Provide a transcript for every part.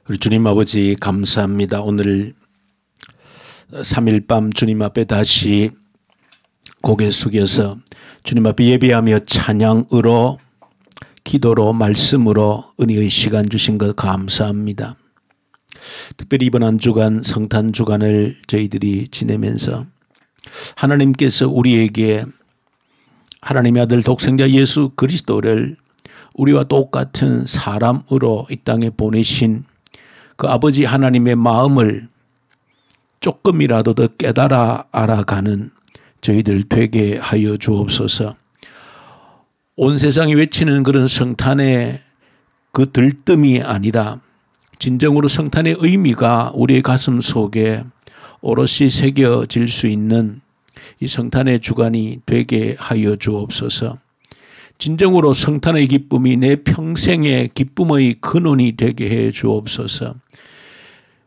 우리 주님 아버지 감사합니다. 오늘 3일 밤 주님 앞에 다시 고개 숙여서 주님 앞에 예배하며 찬양으로 기도로 말씀으로 은혜의 시간 주신 것 감사합니다. 특별히 이번 한 주간 성탄 주간을 저희들이 지내면서 하나님께서 우리에게 하나님의 아들 독생자 예수 그리스도를 우리와 똑같은 사람으로 이 땅에 보내신 그 아버지 하나님의 마음을 조금이라도 더 깨달아 알아가는 저희들 되게 하여 주옵소서. 온 세상이 외치는 그런 성탄의 그 들뜸이 아니라 진정으로 성탄의 의미가 우리의 가슴 속에 오롯이 새겨질 수 있는 이 성탄의 주간이 되게 하여 주옵소서. 진정으로 성탄의 기쁨이 내 평생의 기쁨의 근원이 되게 해 주옵소서.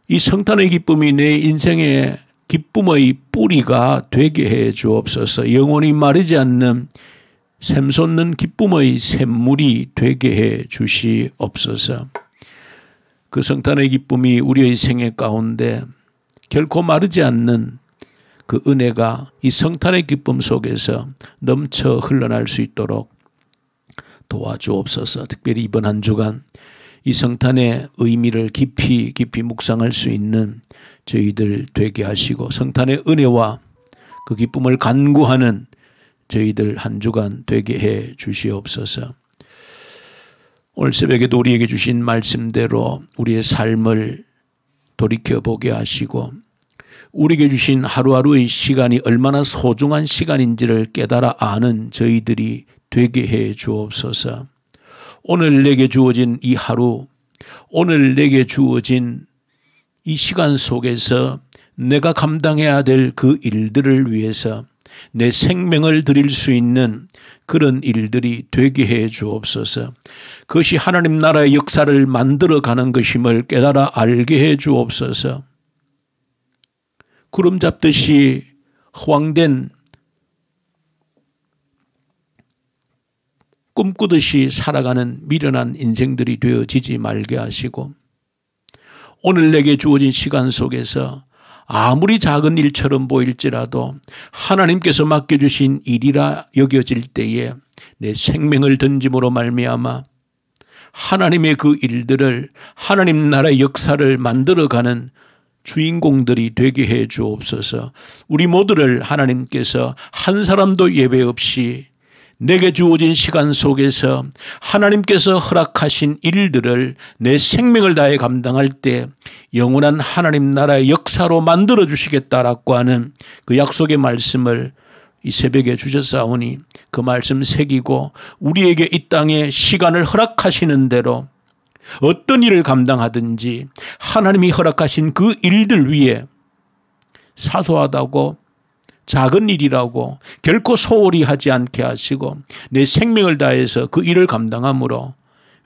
이 성탄의 기쁨이 내 인생의 기쁨의 뿌리가 되게 해 주옵소서. 영원히 마르지 않는 샘솟는 기쁨의 샘물이 되게 해 주시옵소서. 그 성탄의 기쁨이 우리의 생애 가운데 결코 마르지 않는 그 은혜가 이 성탄의 기쁨 속에서 넘쳐 흘러날 수 있도록 도와주옵소서. 특별히 이번 한 주간 이 성탄의 의미를 깊이 묵상할 수 있는 저희들 되게 하시고 성탄의 은혜와 그 기쁨을 간구하는 저희들 한 주간 되게 해 주시옵소서. 오늘 새벽에도 우리에게 주신 말씀대로 우리의 삶을 돌이켜보게 하시고 우리에게 주신 하루하루의 시간이 얼마나 소중한 시간인지를 깨달아 아는 저희들이 되게 해 주옵소서. 오늘 내게 주어진 이 하루, 오늘 내게 주어진 이 시간 속에서 내가 감당해야 될 그 일들을 위해서 내 생명을 드릴 수 있는 그런 일들이 되게 해 주옵소서. 그것이 하나님 나라의 역사를 만들어가는 것임을 깨달아 알게 해 주옵소서. 구름 잡듯이 허황된 꿈꾸듯이 살아가는 미련한 인생들이 되어지지 말게 하시고 오늘 내게 주어진 시간 속에서 아무리 작은 일처럼 보일지라도 하나님께서 맡겨주신 일이라 여겨질 때에 내 생명을 던짐으로 말미암아 하나님의 그 일들을 하나님 나라의 역사를 만들어가는 주인공들이 되게 해 주옵소서. 우리 모두를 하나님께서 한 사람도 예외 없이 내게 주어진 시간 속에서 하나님께서 허락하신 일들을 내 생명을 다해 감당할 때 영원한 하나님 나라의 역사로 만들어 주시겠다라고 하는 그 약속의 말씀을 이 새벽에 주셨사오니 그 말씀 새기고 우리에게 이 땅에 시간을 허락하시는 대로 어떤 일을 감당하든지 하나님이 허락하신 그 일들 위에 사소하다고 작은 일이라고 결코 소홀히 하지 않게 하시고 내 생명을 다해서 그 일을 감당함으로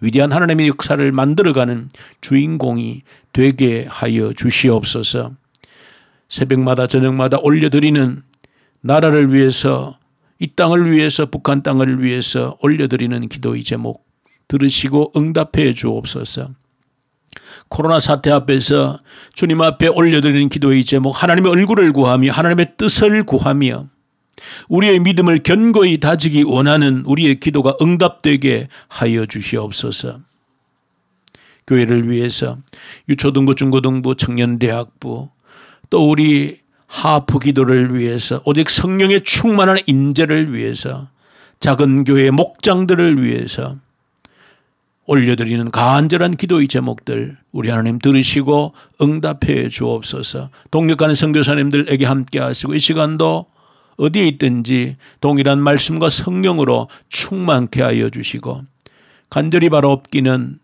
위대한 하나님의 역사를 만들어가는 주인공이 되게 하여 주시옵소서. 새벽마다 저녁마다 올려드리는 나라를 위해서 이 땅을 위해서 북한 땅을 위해서 올려드리는 기도의 제목 들으시고 응답해 주옵소서. 코로나 사태 앞에서 주님 앞에 올려드리는 기도의 제목 하나님의 얼굴을 구하며 하나님의 뜻을 구하며 우리의 믿음을 견고히 다지기 원하는 우리의 기도가 응답되게 하여 주시옵소서. 교회를 위해서 유초등부 중고등부 청년대학부 또 우리 하프 기도를 위해서 오직 성령의 충만한 인재를 위해서 작은 교회 목장들을 위해서 올려드리는 간절한 기도의 제목들 우리 하나님 들으시고 응답해 주옵소서. 동력하는 선교사님들에게 함께 하시고 이 시간도 어디에 있든지 동일한 말씀과 성령으로 충만케 하여 주시고 간절히 바라옵기는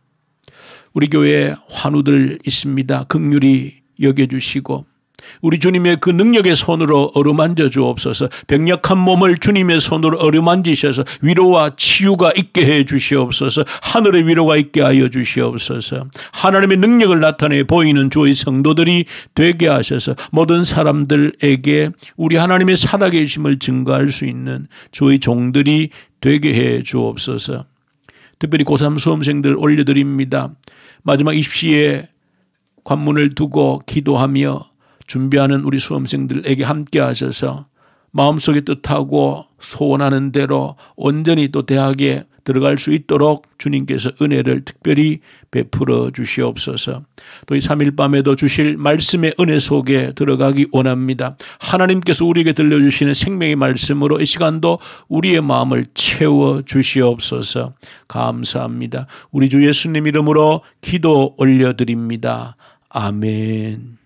우리 교회에 환우들 있습니다. 긍휼히 여겨주시고 우리 주님의 그 능력의 손으로 어루만져 주옵소서. 병약한 몸을 주님의 손으로 어루만지셔서 위로와 치유가 있게 해 주시옵소서. 하늘의 위로가 있게 하여 주시옵소서. 하나님의 능력을 나타내 보이는 주의 성도들이 되게 하셔서 모든 사람들에게 우리 하나님의 살아계심을 증거할 수 있는 주의 종들이 되게 해 주옵소서. 특별히 고3 수험생들 올려드립니다. 마지막 입시에 관문을 두고 기도하며 준비하는 우리 수험생들에게 함께 하셔서 마음속에 뜻하고 소원하는 대로 온전히 또 대학에 들어갈 수 있도록 주님께서 은혜를 특별히 베풀어 주시옵소서. 또 이 3일 밤에도 주실 말씀의 은혜 속에 들어가기 원합니다. 하나님께서 우리에게 들려주시는 생명의 말씀으로 이 시간도 우리의 마음을 채워 주시옵소서. 감사합니다. 우리 주 예수님 이름으로 기도 올려드립니다. 아멘.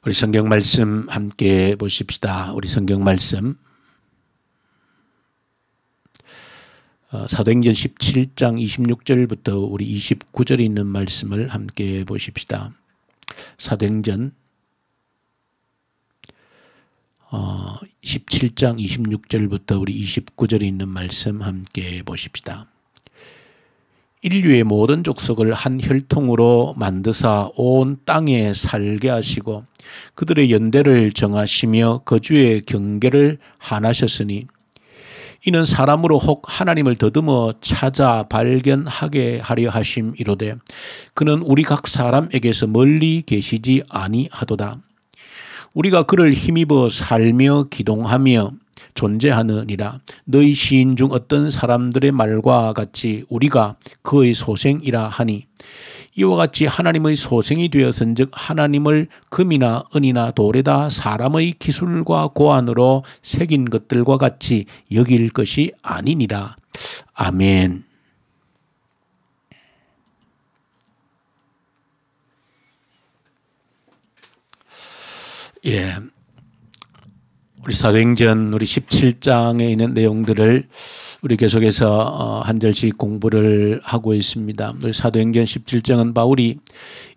우리 성경 말씀 함께 보십시다. 우리 성경 말씀 사도행전 17장 26절부터 우리 29절에 있는 말씀을 함께 보십시다. 사도행전 17장 26절부터 우리 29절에 있는 말씀 함께 보십시다. 인류의 모든 족속을 한 혈통으로 만드사 온 땅에 살게 하시고 그들의 연대를 정하시며 거주의 경계를 한하셨으니 이는 사람으로 혹 하나님을 더듬어 찾아 발견하게 하려 하심이로되 그는 우리 각 사람에게서 멀리 계시지 아니하도다. 우리가 그를 힘입어 살며 기동하며 존재하느니라. 너희 시인 중 어떤 사람들의 말과 같이 우리가 그의 소생이라 하니 이와 같이 하나님의 소생이 되었은즉 하나님을 금이나 은이나 돌에다 사람의 기술과 고안으로 새긴 것들과 같이 여길 것이 아니니라. 아멘. 예. 우리 사도행전 우리 17장에 있는 내용들을 우리 계속해서 한 절씩 공부를 하고 있습니다. 우리 사도행전 17장은 바울이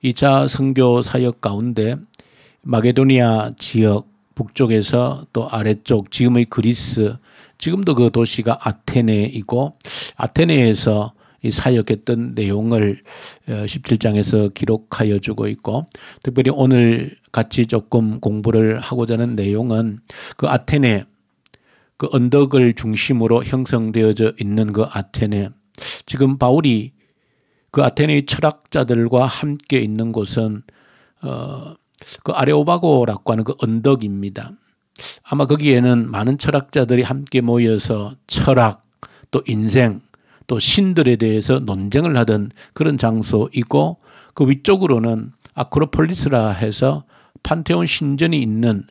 2차 선교 사역 가운데 마게도니아 지역 북쪽에서 또 아래쪽 지금의 그리스, 지금도 그 도시가 아테네이고 아테네에서 이 사역했던 내용을 17장에서 기록하여 주고 있고, 특별히 오늘 같이 조금 공부를 하고자 하는 내용은 그 아테네, 그 언덕을 중심으로 형성되어져 있는 그 아테네, 지금 바울이 그 아테네의 철학자들과 함께 있는 곳은 그 아레오바고라고 하는 그 언덕입니다. 아마 거기에는 많은 철학자들이 함께 모여서 철학, 또 인생, 또 신들에 대해서 논쟁을 하던 그런 장소이고, 그 위쪽으로는 아크로폴리스라 해서 판테온 신전이 있는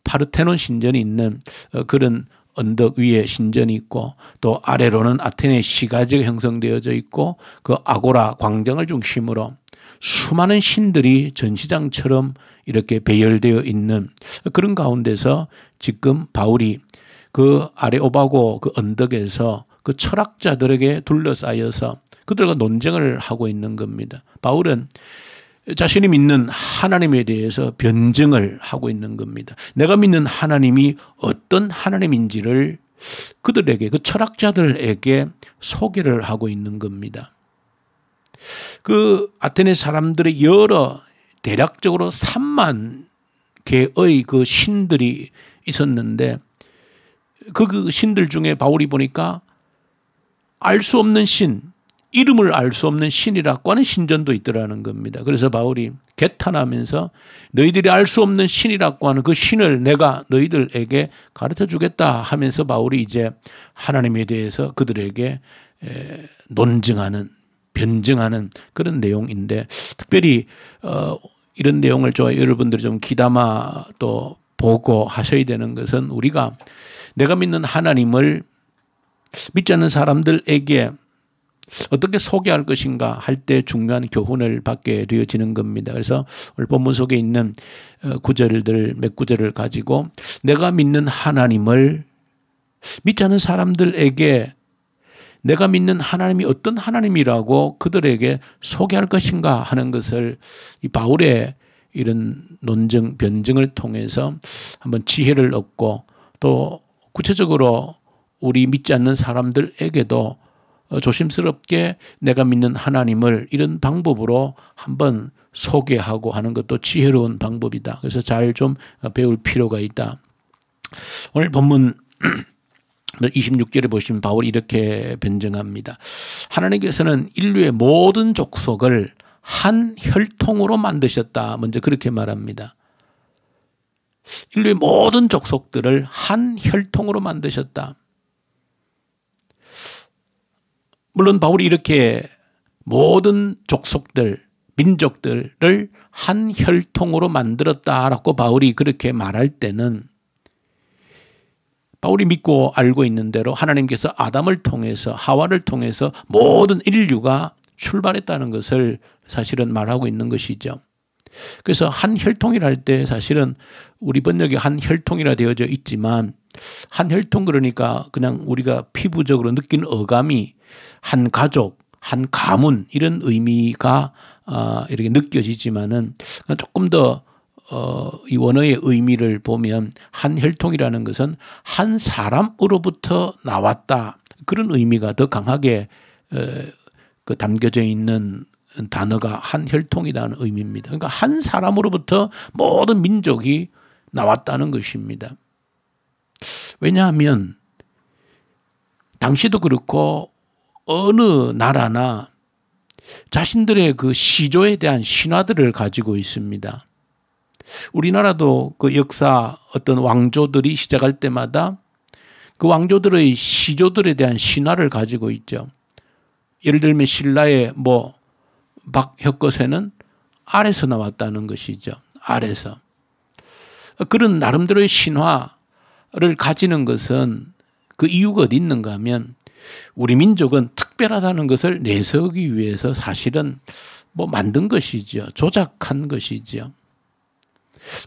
파르테논 신전이 있는 그런 언덕 위에 신전이 있고, 또 아래로는 아테네 시가지가 형성되어져 있고, 그 아고라 광장을 중심으로 수많은 신들이 전시장처럼 이렇게 배열되어 있는 그런 가운데서 지금 바울이 그 아레오바고 그 언덕에서 그 철학자들에게 둘러싸여서 그들과 논쟁을 하고 있는 겁니다. 바울은 자신이 믿는 하나님에 대해서 변증을 하고 있는 겁니다. 내가 믿는 하나님이 어떤 하나님인지를 그들에게, 그 철학자들에게 소개를 하고 있는 겁니다. 그 아테네 사람들의 여러 대략적으로 3만 개의 그 신들이 있었는데, 그 신들 중에 바울이 보니까 알 수 없는 신, 이름을 알 수 없는 신이라고 하는 신전도 있더라는 겁니다. 그래서 바울이 개탄하면서 너희들이 알 수 없는 신이라고 하는 그 신을 내가 너희들에게 가르쳐 주겠다 하면서 바울이 이제 하나님에 대해서 그들에게 논증하는, 변증하는 그런 내용인데, 특별히 이런 내용을 여러분들이 좀 귀담아 또 보고 하셔야 되는 것은, 우리가 내가 믿는 하나님을 믿지 않는 사람들에게 어떻게 소개할 것인가 할 때 중요한 교훈을 받게 되어지는 겁니다. 그래서 오늘 본문 속에 있는 구절들, 몇 구절을 가지고 내가 믿는 하나님을 믿지 않는 사람들에게 내가 믿는 하나님이 어떤 하나님이라고 그들에게 소개할 것인가 하는 것을 이 바울의 이런 논증, 변증을 통해서 한번 지혜를 얻고, 또 구체적으로 우리 믿지 않는 사람들에게도 조심스럽게 내가 믿는 하나님을 이런 방법으로 한번 소개하고 하는 것도 지혜로운 방법이다. 그래서 잘 좀 배울 필요가 있다. 오늘 본문 26절에 보시면 바울이 이렇게 변증합니다. 하나님께서는 인류의 모든 족속을 한 혈통으로 만드셨다. 먼저 그렇게 말합니다. 인류의 모든 족속들을 한 혈통으로 만드셨다. 물론 바울이 이렇게 모든 족속들, 민족들을 한 혈통으로 만들었다라고 바울이 그렇게 말할 때는 바울이 믿고 알고 있는 대로 하나님께서 아담을 통해서 하와를 통해서 모든 인류가 출발했다는 것을 사실은 말하고 있는 것이죠. 그래서 한 혈통이라 할 때 사실은 우리 번역에 한 혈통이라 되어져 있지만 한 혈통 그러니까 그냥 우리가 피부적으로 느끼는 어감이 한 가족, 한 가문 이런 의미가 이렇게 느껴지지만은 조금 더 이 원어의 의미를 보면 한 혈통이라는 것은 한 사람으로부터 나왔다. 그런 의미가 더 강하게 담겨져 있는 단어가 한 혈통이라는 의미입니다. 그러니까 한 사람으로부터 모든 민족이 나왔다는 것입니다. 왜냐하면 당시도 그렇고 어느 나라나 자신들의 그 시조에 대한 신화들을 가지고 있습니다. 우리나라도 그 역사 어떤 왕조들이 시작할 때마다 그 왕조들의 시조들에 대한 신화를 가지고 있죠. 예를 들면 신라의 박혁거세는 알에서 나왔다는 것이죠. 알에서. 그런 나름대로의 신화를 가지는 것은 그 이유가 어디 있는가 하면 우리 민족은 특별하다는 것을 내세우기 위해서 사실은 만든 것이죠. 조작한 것이죠.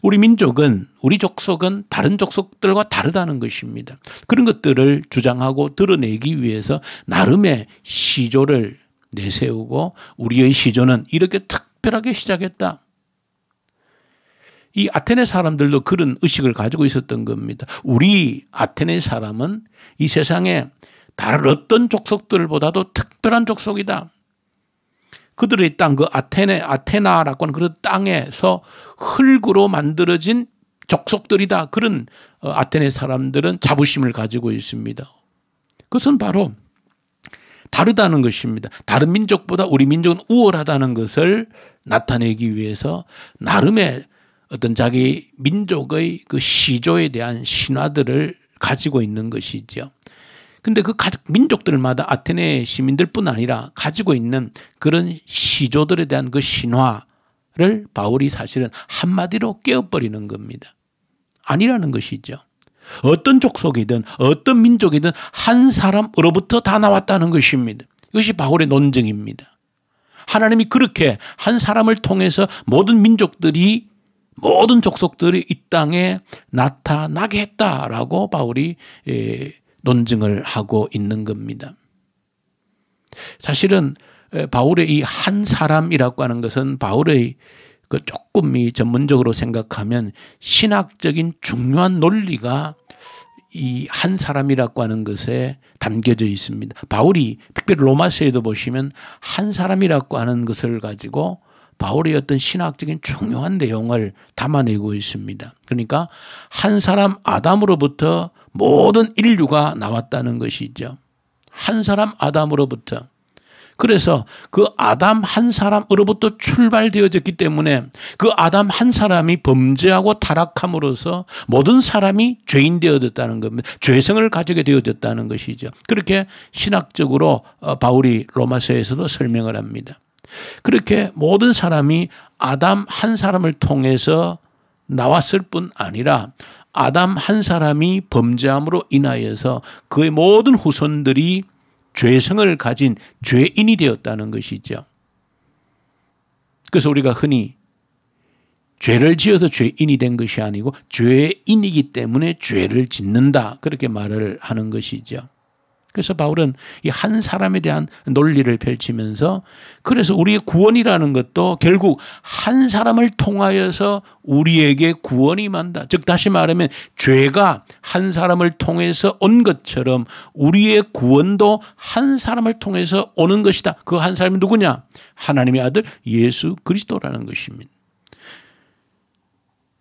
우리 민족은, 우리 족속은 다른 족속들과 다르다는 것입니다. 그런 것들을 주장하고 드러내기 위해서 나름의 시조를 내세우고 우리의 시조는 이렇게 특별하게 시작했다. 이 아테네 사람들도 그런 의식을 가지고 있었던 겁니다. 우리 아테네 사람은 이 세상에 다른 어떤 족속들보다도 특별한 족속이다. 그들의 땅, 그 아테나라고 하는 그런 땅에서 흙으로 만들어진 족속들이다. 그런 아테네 사람들은 자부심을 가지고 있습니다. 그것은 바로 다르다는 것입니다. 다른 민족보다 우리 민족은 우월하다는 것을 나타내기 위해서 나름의 어떤 자기 민족의 그 시조에 대한 신화들을 가지고 있는 것이죠. 근데 그 민족들마다 아테네 시민들뿐 아니라 가지고 있는 그런 시조들에 대한 그 신화를 바울이 사실은 한마디로 깨어버리는 겁니다. 아니라는 것이죠. 어떤 족속이든 어떤 민족이든 한 사람으로부터 다 나왔다는 것입니다. 이것이 바울의 논증입니다. 하나님이 그렇게 한 사람을 통해서 모든 민족들이 모든 족속들이 이 땅에 나타나게 했다라고 바울이 논증을 하고 있는 겁니다. 사실은 바울의 이 한 사람이라고 하는 것은 바울의 그 조금 전문적으로 생각하면 신학적인 중요한 논리가 이 한 사람이라고 하는 것에 담겨져 있습니다. 바울이 특별히 로마서에도 보시면 한 사람이라고 하는 것을 가지고 바울의 어떤 신학적인 중요한 내용을 담아내고 있습니다. 그러니까 한 사람 아담으로부터 모든 인류가 나왔다는 것이죠. 한 사람 아담으로부터. 그래서 그 아담 한 사람으로부터 출발되어졌기 때문에 그 아담 한 사람이 범죄하고 타락함으로써 모든 사람이 죄인 되어졌다는 겁니다. 죄성을 가지게 되어졌다는 것이죠. 그렇게 신학적으로 바울이 로마서에서도 설명을 합니다. 그렇게 모든 사람이 아담 한 사람을 통해서 나왔을 뿐 아니라 아담 한 사람이 범죄함으로 인하여서 그의 모든 후손들이 죄성을 가진 죄인이 되었다는 것이죠. 그래서 우리가 흔히 죄를 지어서 죄인이 된 것이 아니고 죄인이기 때문에 죄를 짓는다. 그렇게 말을 하는 것이죠. 그래서 바울은 이 한 사람에 대한 논리를 펼치면서 그래서 우리의 구원이라는 것도 결국 한 사람을 통하여서 우리에게 구원이 임한다. 즉 다시 말하면 죄가 한 사람을 통해서 온 것처럼 우리의 구원도 한 사람을 통해서 오는 것이다. 그 한 사람이 누구냐? 하나님의 아들 예수 그리스도라는 것입니다.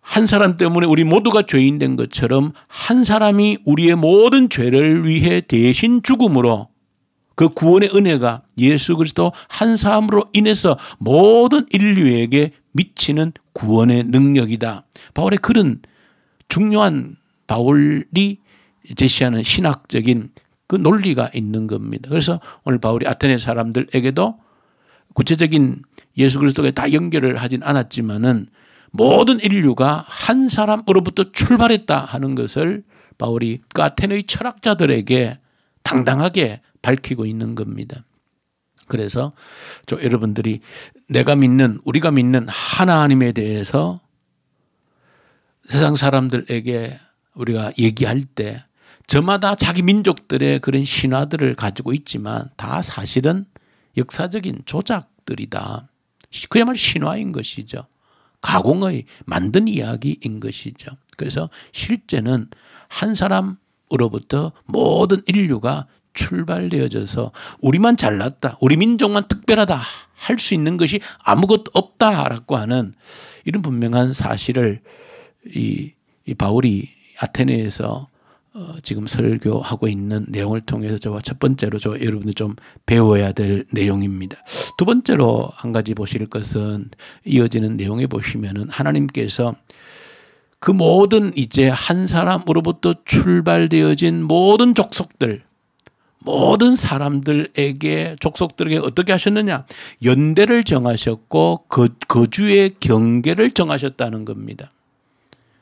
한 사람 때문에 우리 모두가 죄인 된 것처럼 한 사람이 우리의 모든 죄를 위해 대신 죽음으로 그 구원의 은혜가 예수 그리스도 한 사람으로 인해서 모든 인류에게 미치는 구원의 능력이다. 바울의 그런 중요한 바울이 제시하는 신학적인 그 논리가 있는 겁니다. 그래서 오늘 바울이 아테네 사람들에게도 구체적인 예수 그리스도가 다 연결을 하진 않았지만은 모든 인류가 한 사람으로부터 출발했다 하는 것을 바울이 그 아테네의 철학자들에게 당당하게 밝히고 있는 겁니다. 그래서 여러분들이 우리가 믿는 하나님에 대해서 세상 사람들에게 우리가 얘기할 때 저마다 자기 민족들의 그런 신화들을 가지고 있지만 다 사실은 역사적인 조작들이다. 그야말로 신화인 것이죠. 가공의 만든 이야기인 것이죠. 그래서 실제는 한 사람으로부터 모든 인류가 출발되어져서 우리만 잘났다, 우리 민족만 특별하다 할 수 있는 것이 아무것도 없다라고 하는 이런 분명한 사실을 이 바울이 아테네에서 지금 설교하고 있는 내용을 통해서 저와 첫 번째로 여러분들 좀 배워야 될 내용입니다. 두 번째로 한 가지 보실 것은 이어지는 내용에 보시면은 하나님께서 그 모든 이제 한 사람으로부터 출발되어진 모든 족속들, 모든 사람들에게 족속들에게 어떻게 하셨느냐? 연대를 정하셨고 거주의 경계를 정하셨다는 겁니다.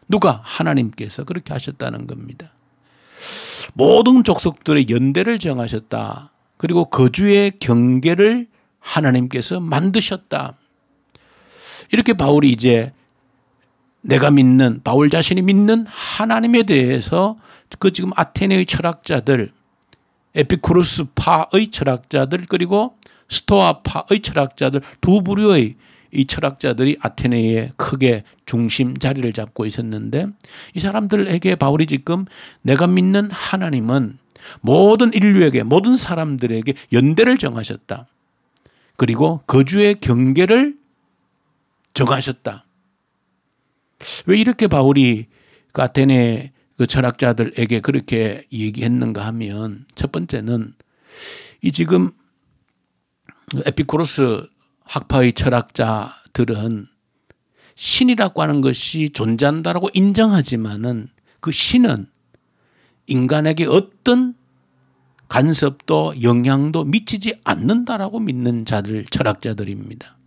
누가? 하나님께서 그렇게 하셨다는 겁니다. 모든 족속들의 연대를 정하셨다. 그리고 거주의 경계를 하나님께서 만드셨다. 이렇게 바울이 이제 내가 믿는, 바울 자신이 믿는 하나님에 대해서 그 지금 아테네의 철학자들, 에피쿠로스파의 철학자들, 그리고 스토아파의 철학자들, 두 부류의 이 철학자들이 아테네에 크게 중심 자리를 잡고 있었는데, 이 사람들에게 바울이 지금 내가 믿는 하나님은 모든 인류에게, 모든 사람들에게 연대를 정하셨다. 그리고 거주의 경계를 정하셨다. 왜 이렇게 바울이 그 아테네 그 철학자들에게 그렇게 얘기했는가 하면, 첫 번째는 이 지금 에피쿠로스 학파의 철학자들은 신이라고 하는 것이 존재한다라고 인정하지만은 그 신은 인간에게 어떤 간섭도 영향도 미치지 않는다라고 믿는 철학자들입니다.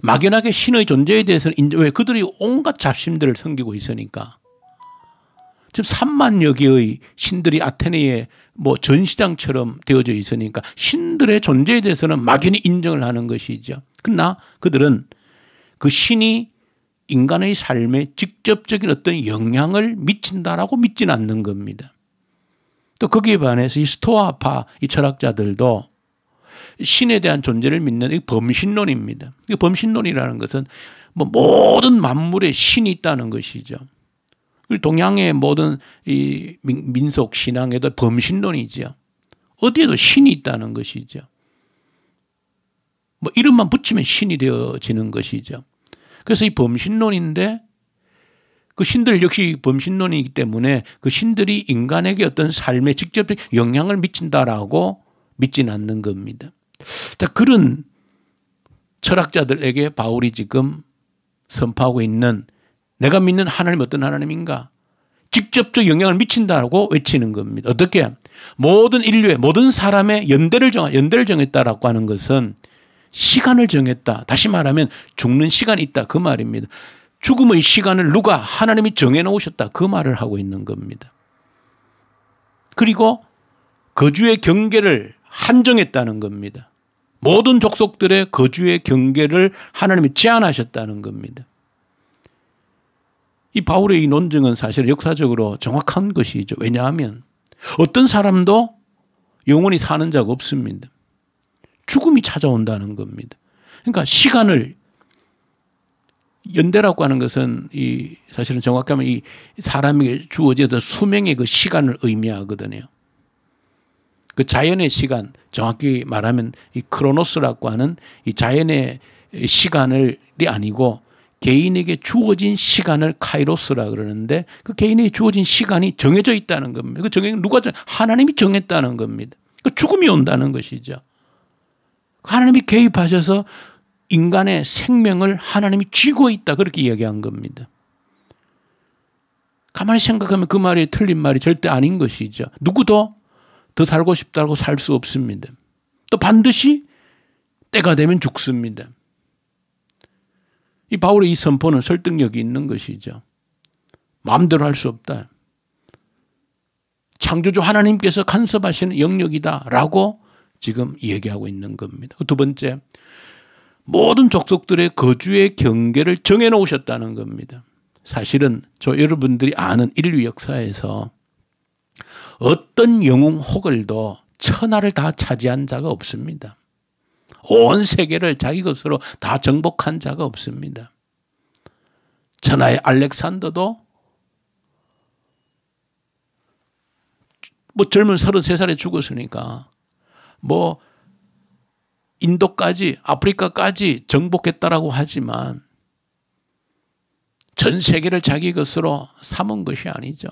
막연하게 신의 존재에 대해서는 왜 그들이 온갖 잡신들을 섬기고 있으니까. 지금 3만여 개의 신들이 아테네에 뭐 전시장처럼 되어져 있으니까 신들의 존재에 대해서는 막연히 인정을 하는 것이죠. 그러나 그들은 그 신이 인간의 삶에 직접적인 어떤 영향을 미친다라고 믿지는 않는 겁니다. 또 거기에 반해서 이 스토아파 이 철학자들도 신에 대한 존재를 믿는 이 범신론입니다. 이 범신론이라는 것은 뭐 모든 만물에 신이 있다는 것이죠. 동양의 모든 이 민속 신앙에도 범신론이죠. 어디에도 신이 있다는 것이죠. 뭐 이름만 붙이면 신이 되어지는 것이죠. 그래서 이 범신론인데 그 신들 역시 범신론이기 때문에 그 신들이 인간에게 어떤 삶에 직접적인 영향을 미친다라고 믿지는 않는 겁니다. 자, 그런 철학자들에게 바울이 지금 선포하고 있는 내가 믿는 하나님 어떤 하나님인가? 직접적 영향을 미친다고 외치는 겁니다. 어떻게? 모든 인류의 모든 사람의 연대를 정했다라고 하는 것은 시간을 정했다. 다시 말하면 죽는 시간이 있다. 그 말입니다. 죽음의 시간을 누가? 하나님이 정해놓으셨다. 그 말을 하고 있는 겁니다. 그리고 거주의 경계를 한정했다는 겁니다. 모든 족속들의 거주의 경계를 하나님이 제한하셨다는 겁니다. 이 바울의 이 논증은 사실 역사적으로 정확한 것이죠. 왜냐하면 어떤 사람도 영원히 사는 자가 없습니다. 죽음이 찾아온다는 겁니다. 그러니까 시간을 연대라고 하는 것은 이 사실은 정확히 하면 이 사람에게 주어져서 수명의 그 시간을 의미하거든요. 그 자연의 시간, 정확히 말하면 이 크로노스라고 하는 이 자연의 시간이 아니고 개인에게 주어진 시간을 카이로스라 그러는데 그 개인에게 주어진 시간이 정해져 있다는 겁니다. 그 누가 하나님이 정했다는 겁니다. 그 죽음이 온다는 것이죠. 하나님이 개입하셔서 인간의 생명을 하나님이 쥐고 있다 그렇게 이야기한 겁니다. 가만히 생각하면 그 말이 틀린 말이 절대 아닌 것이죠. 누구도 더 살고 싶다고 살 수 없습니다. 또 반드시 때가 되면 죽습니다. 이 바울의 이 선포는 설득력이 있는 것이죠. 마음대로 할 수 없다. 창조주 하나님께서 간섭하시는 영역이다라고 지금 얘기하고 있는 겁니다. 두 번째, 모든 족속들의 거주의 경계를 정해놓으셨다는 겁니다. 사실은 여러분들이 아는 인류 역사에서 어떤 영웅 혹을도 천하를 다 차지한 자가 없습니다. 온 세계를 자기 것으로 다 정복한 자가 없습니다. 천하의 알렉산더도 젊은 33살에 죽었으니까 인도까지 아프리카까지 정복했다라고 하지만 전 세계를 자기 것으로 삼은 것이 아니죠.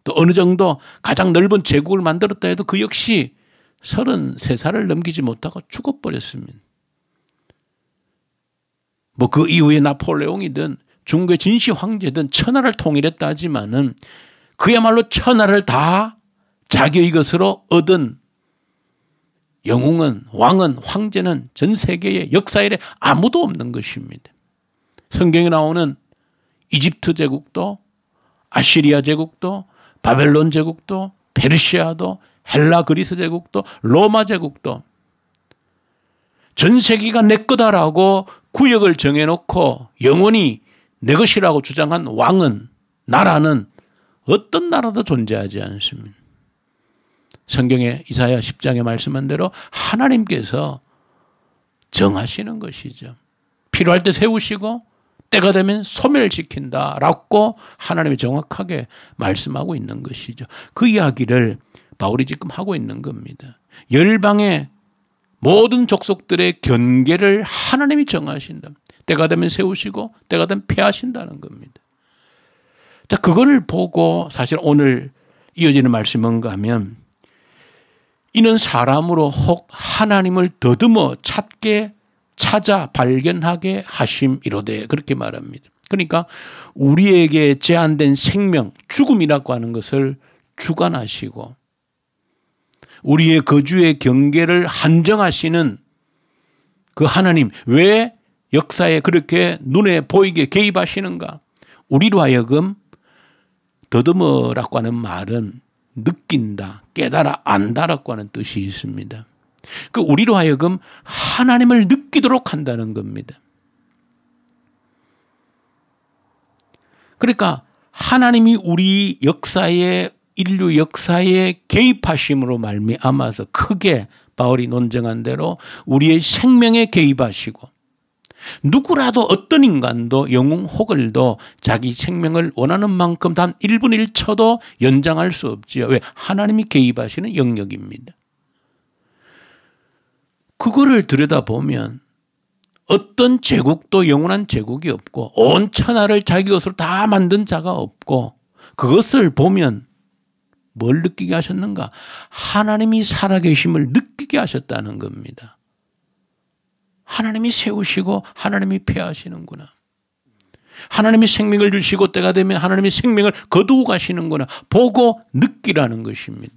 또 어느 정도 가장 넓은 제국을 만들었다 해도 그 역시 33살을 넘기지 못하고 죽어버렸습니다. 그 이후에 나폴레옹이든 중국의 진시 황제든 천하를 통일했다 하지만은 그야말로 천하를 다 자기의 것으로 얻은 영웅은, 왕은, 황제는 전 세계의 역사에 아무도 없는 것입니다. 성경에 나오는 이집트 제국도, 아시리아 제국도, 바벨론 제국도, 페르시아도, 헬라 그리스 제국도, 로마 제국도 전 세계가 내 거다라고 구역을 정해놓고 영원히 내 것이라고 주장한 왕은, 나라는 어떤 나라도 존재하지 않습니다. 성경의 이사야 10장에 말씀한 대로 하나님께서 정하시는 것이죠. 필요할 때 세우시고 때가 되면 소멸시킨다라고 하나님이 정확하게 말씀하고 있는 것이죠. 그 이야기를 바울이 지금 하고 있는 겁니다. 열방의 모든 족속들의 경계를 하나님이 정하신다. 때가 되면 세우시고 때가 되면 폐하신다는 겁니다. 자, 그거를 보고 사실 오늘 이어지는 말씀이 뭔가 하면 이는 사람으로 혹 하나님을 더듬어 찾아 발견하게 하심이로되 그렇게 말합니다. 그러니까 우리에게 제한된 생명, 죽음이라고 하는 것을 주관하시고 우리의 거주의 경계를 한정하시는 그 하나님, 왜 역사에 그렇게 눈에 보이게 개입하시는가? 우리로 하여금 더듬어라고 하는 말은 느낀다, 깨달아, 안다라고 하는 뜻이 있습니다. 그 우리로 하여금 하나님을 느끼도록 한다는 겁니다. 그러니까 하나님이 우리 역사에, 인류 역사에 개입하심으로 말미암아서 크게 바울이 논증한 대로 우리의 생명에 개입하시고 누구라도 어떤 인간도 영웅 혹을도 자기 생명을 원하는 만큼 단 1분 1초도 연장할 수 없지요. 왜? 하나님이 개입하시는 영역입니다. 그거를 들여다보면 어떤 제국도 영원한 제국이 없고 온 천하를 자기 것으로 다 만든 자가 없고 그것을 보면 뭘 느끼게 하셨는가? 하나님이 살아계심을 느끼게 하셨다는 겁니다. 하나님이 세우시고 하나님이 폐하시는구나. 하나님이 생명을 주시고 때가 되면 하나님이 생명을 거두고 가시는구나. 보고 느끼라는 것입니다.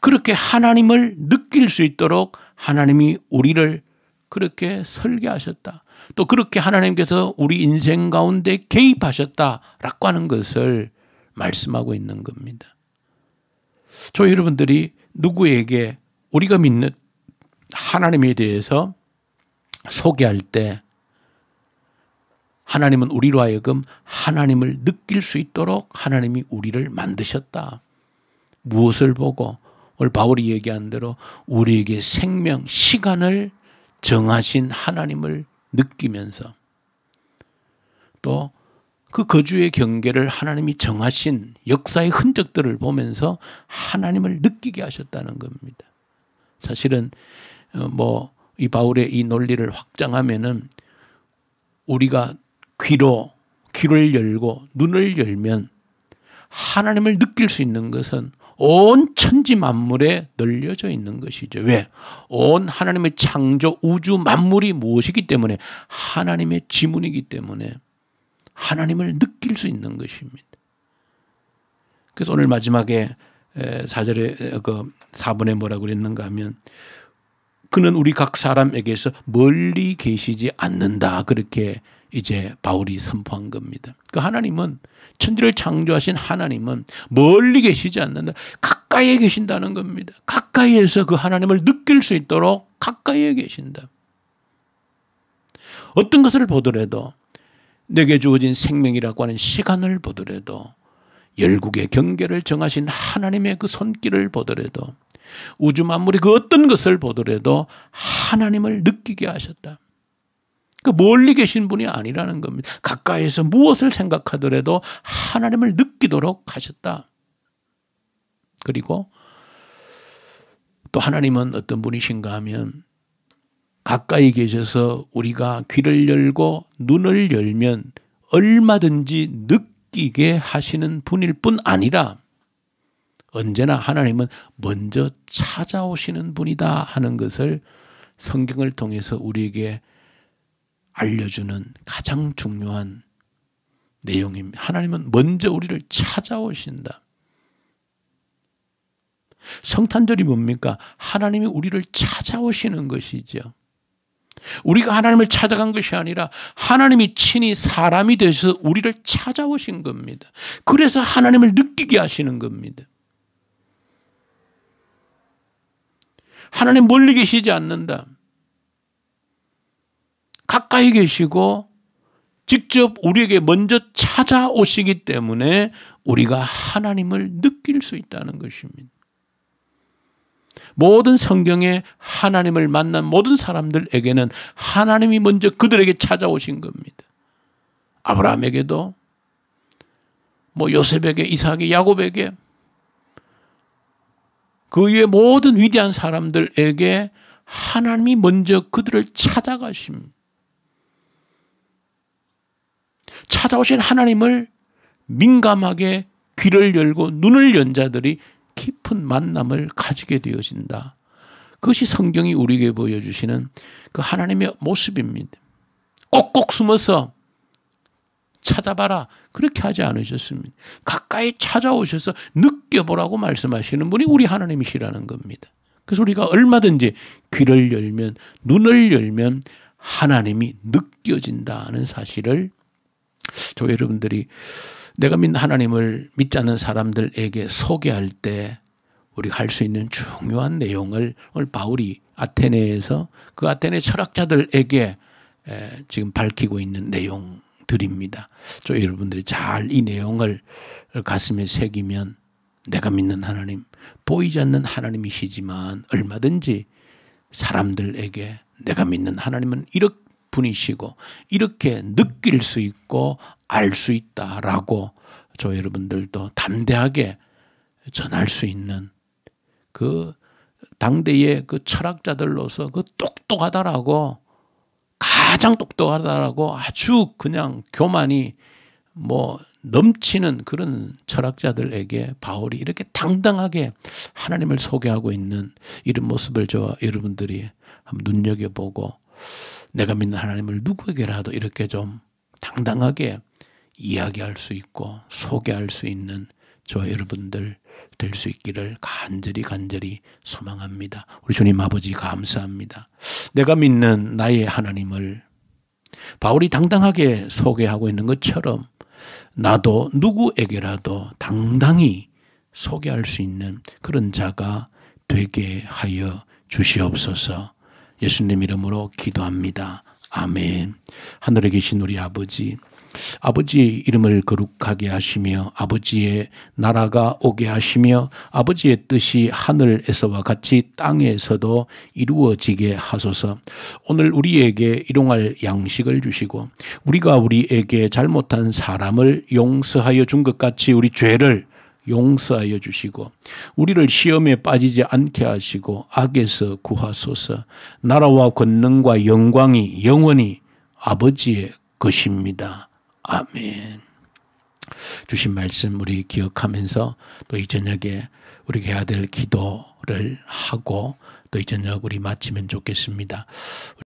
그렇게 하나님을 느낄 수 있도록 하나님이 우리를 그렇게 설계하셨다. 또 그렇게 하나님께서 우리 인생 가운데 개입하셨다라고 하는 것을 말씀하고 있는 겁니다. 저 여러분들이 누구에게 우리가 믿는 하나님에 대해서 소개할 때 하나님은 우리로 하여금 하나님을 느낄 수 있도록 하나님이 우리를 만드셨다. 무엇을 보고? 오늘 바울이 얘기한 대로 우리에게 생명, 시간을 정하신 하나님을 느끼면서 또 그 거주의 경계를 하나님이 정하신 역사의 흔적들을 보면서 하나님을 느끼게 하셨다는 겁니다. 사실은 이 바울의 이 논리를 확장하면은 우리가 귀를 열고 눈을 열면 하나님을 느낄 수 있는 것은 온 천지 만물에 널려져 있는 것이죠. 왜? 온 하나님의 창조 우주 만물이 무엇이기 때문에? 하나님의 지문이기 때문에 하나님을 느낄 수 있는 것입니다. 그래서 오늘 마지막에 4절에 그 4번에 뭐라고 그랬는가 하면 그는 우리 각 사람에게서 멀리 계시지 않는다. 그렇게 이제 바울이 선포한 겁니다. 그 하나님은 천지를 창조하신 하나님은 멀리 계시지 않는다. 가까이에 계신다는 겁니다. 가까이에서 그 하나님을 느낄 수 있도록 가까이에 계신다. 어떤 것을 보더라도 내게 주어진 생명이라고 하는 시간을 보더라도 열국의 경계를 정하신 하나님의 그 손길을 보더라도 우주 만물이 그 어떤 것을 보더라도 하나님을 느끼게 하셨다. 그 멀리 계신 분이 아니라는 겁니다. 가까이에서 무엇을 생각하더라도 하나님을 느끼도록 하셨다. 그리고 또 하나님은 어떤 분이신가 하면 가까이 계셔서 우리가 귀를 열고 눈을 열면 얼마든지 느끼게 하시는 분일 뿐 아니라 언제나 하나님은 먼저 찾아오시는 분이다 하는 것을 성경을 통해서 우리에게 알려주는 가장 중요한 내용입니다. 하나님은 먼저 우리를 찾아오신다. 성탄절이 뭡니까? 하나님이 우리를 찾아오시는 것이죠. 우리가 하나님을 찾아간 것이 아니라 하나님이 친히 사람이 되셔서 우리를 찾아오신 겁니다. 그래서 하나님을 느끼게 하시는 겁니다. 하나님 멀리 계시지 않는다. 가까이 계시고 직접 우리에게 먼저 찾아오시기 때문에 우리가 하나님을 느낄 수 있다는 것입니다. 모든 성경에 하나님을 만난 모든 사람들에게는 하나님이 먼저 그들에게 찾아오신 겁니다. 아브라함에게도 요셉에게, 이삭에게, 야곱에게 그 위에 모든 위대한 사람들에게 하나님이 먼저 그들을 찾아가십니다. 찾아오신 하나님을 민감하게 귀를 열고 눈을 연 자들이 깊은 만남을 가지게 되어진다. 그것이 성경이 우리에게 보여주시는 그 하나님의 모습입니다. 꼭꼭 숨어서 찾아봐라 그렇게 하지 않으셨습니다. 가까이 찾아오셔서 느껴보라고 말씀하시는 분이 우리 하나님이시라는 겁니다. 그래서 우리가 얼마든지 귀를 열면 눈을 열면 하나님이 느껴진다는 사실을 저 여러분들이 내가 믿는 하나님을 믿지 않는 사람들에게 소개할 때 우리가 할 수 있는 중요한 내용을 오늘 바울이 아테네에서 그 아테네 철학자들에게 지금 밝히고 있는 내용들입니다. 저 여러분들이 잘 이 내용을 가슴에 새기면 내가 믿는 하나님, 보이지 않는 하나님이시지만 얼마든지 사람들에게 내가 믿는 하나님은 이렇게 분이시고 이렇게 느낄 수 있고 알 수 있다라고 저 여러분들도 담대하게 전할 수 있는 그 당대의 그 철학자들로서 그 똑똑하다라고 가장 똑똑하다라고 아주 그냥 교만이 넘치는 그런 철학자들에게 바울이 이렇게 당당하게 하나님을 소개하고 있는 이런 모습을 저 여러분들이 한번 눈여겨보고 내가 믿는 하나님을 누구에게라도 이렇게 좀 당당하게 이야기할 수 있고 소개할 수 있는 저 여러분들 될 수 있기를 간절히 소망합니다. 우리 주님 아버지 감사합니다. 내가 믿는 나의 하나님을 바울이 당당하게 소개하고 있는 것처럼 나도 누구에게라도 당당히 소개할 수 있는 그런 자가 되게 하여 주시옵소서. 예수님 이름으로 기도합니다. 아멘. 하늘에 계신 우리 아버지, 아버지의 이름을 거룩하게 하시며 아버지의 나라가 오게 하시며 아버지의 뜻이 하늘에서와 같이 땅에서도 이루어지게 하소서. 오늘 우리에게 일용할 양식을 주시고 우리가 우리에게 잘못한 사람을 용서하여 준 것 같이 우리 죄를 용서하여 주시고 우리를 시험에 빠지지 않게 하시고 악에서 구하소서. 나라와 권능과 영광이 영원히 아버지의 것입니다. 아멘. 주신 말씀 우리 기억하면서 또 이 저녁에 우리가 해야 될 기도를 하고 또 이 저녁 우리 마치면 좋겠습니다.